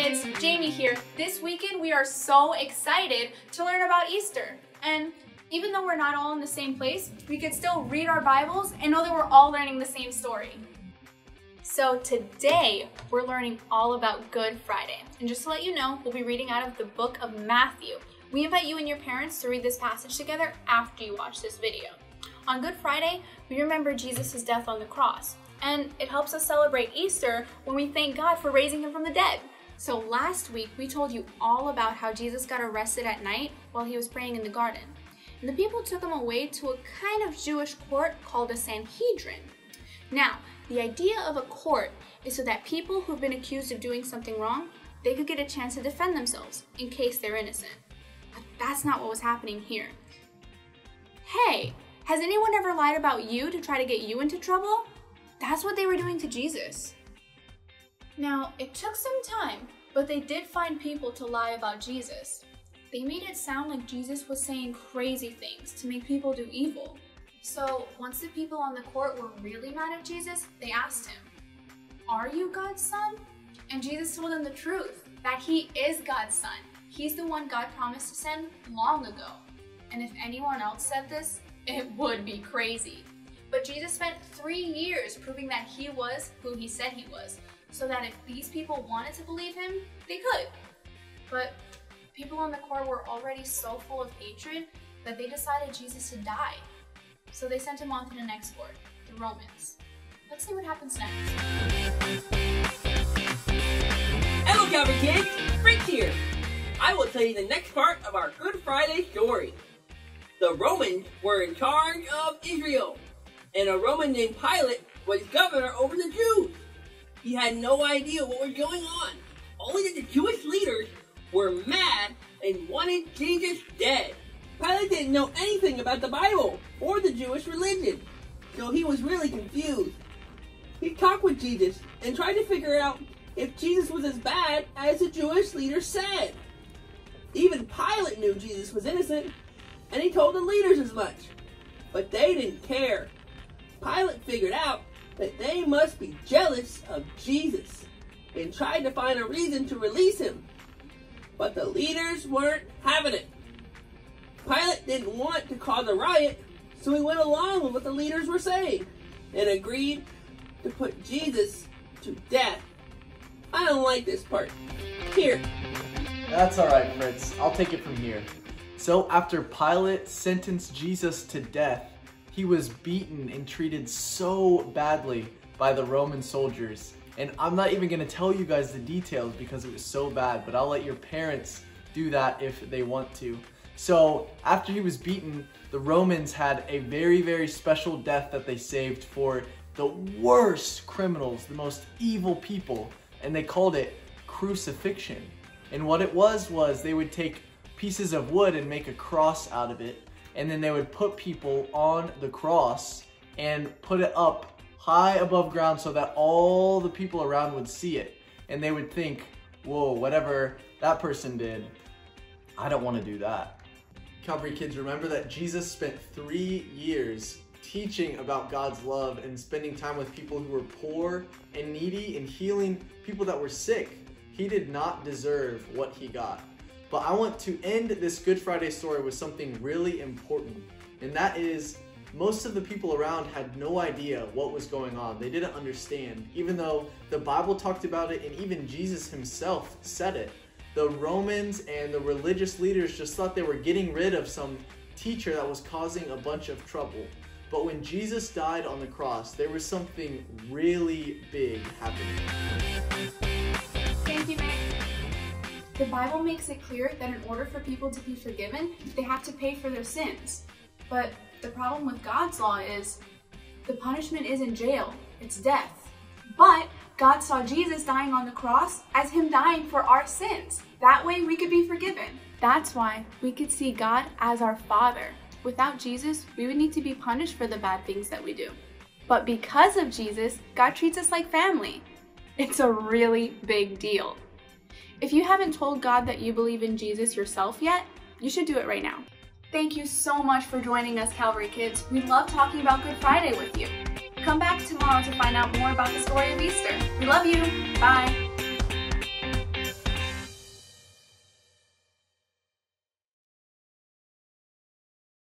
kids, Jamie here. This weekend we are so excited to learn about Easter. And even though we're not all in the same place, we could still read our Bibles and know that we're all learning the same story. So today we're learning all about Good Friday. And just to let you know, we'll be reading out of the book of Matthew. We invite you and your parents to read this passage together after you watch this video. On Good Friday, we remember Jesus' death on the cross. And it helps us celebrate Easter when we thank God for raising him from the dead. So last week, we told you all about how Jesus got arrested at night while he was praying in the garden. And the people took him away to a kind of Jewish court called a Sanhedrin. Now, the idea of a court is so that people who've been accused of doing something wrong, they could get a chance to defend themselves in case they're innocent. But that's not what was happening here. Hey, has anyone ever lied about you to try to get you into trouble? That's what they were doing to Jesus. Now, it took some time, but they did find people to lie about Jesus. They made it sound like Jesus was saying crazy things to make people do evil. So once the people on the court were really mad at Jesus, they asked him, "Are you God's son?" And Jesus told them the truth, that he is God's son. He's the one God promised to send long ago. And if anyone else said this, it would be crazy. But Jesus spent 3 years proving that he was who he said he was, so that if these people wanted to believe him, they could. But people in the court were already so full of hatred that they decided Jesus to die. So they sent him on to the next court, the Romans. Let's see what happens next. Hello, Calvary kids! Fritz here! I will tell you the next part of our Good Friday story. The Romans were in charge of Israel, and a Roman named Pilate was governor over the Jews. He had no idea what was going on, only that the Jewish leaders were mad and wanted Jesus dead. Pilate didn't know anything about the Bible or the Jewish religion, so he was really confused. He talked with Jesus and tried to figure out if Jesus was as bad as the Jewish leaders said. Even Pilate knew Jesus was innocent, and he told the leaders as much, but they didn't care. Pilate figured out that they must be jealous of Jesus and tried to find a reason to release him, but the leaders weren't having it. Pilate didn't want to cause a riot, so he went along with what the leaders were saying and agreed to put Jesus to death. I don't like this part. Here. That's alright, Fritz. I'll take it from here. So after Pilate sentenced Jesus to death, he was beaten and treated so badly by the Roman soldiers. And I'm not even going to tell you guys the details because it was so bad, but I'll let your parents do that if they want to. So after he was beaten, the Romans had a very, very special death that they saved for the worst criminals, the most evil people, and they called it crucifixion. And what it was they would take pieces of wood and make a cross out of it, and then they would put people on the cross and put it up high above ground so that all the people around would see it. And they would think, whoa, whatever that person did, I don't want to do that. Calvary kids, remember that Jesus spent 3 years teaching about God's love and spending time with people who were poor and needy and healing people that were sick. He did not deserve what he got. But I want to end this Good Friday story with something really important, and that is most of the people around had no idea what was going on. They didn't understand, even though the Bible talked about it and even Jesus himself said it. The Romans and the religious leaders just thought they were getting rid of some teacher that was causing a bunch of trouble. But when Jesus died on the cross, there was something really big happening. Thank you, Mac. The Bible makes it clear that in order for people to be forgiven, they have to pay for their sins. But the problem with God's law is the punishment isn't jail, it's death. But God saw Jesus dying on the cross as him dying for our sins. That way we could be forgiven. That's why we could see God as our Father. Without Jesus, we would need to be punished for the bad things that we do. But because of Jesus, God treats us like family. It's a really big deal. If you haven't told God that you believe in Jesus yourself yet, you should do it right now. Thank you so much for joining us, Calvary Kids. We love talking about Good Friday with you. Come back tomorrow to find out more about the story of Easter. We love you. Bye.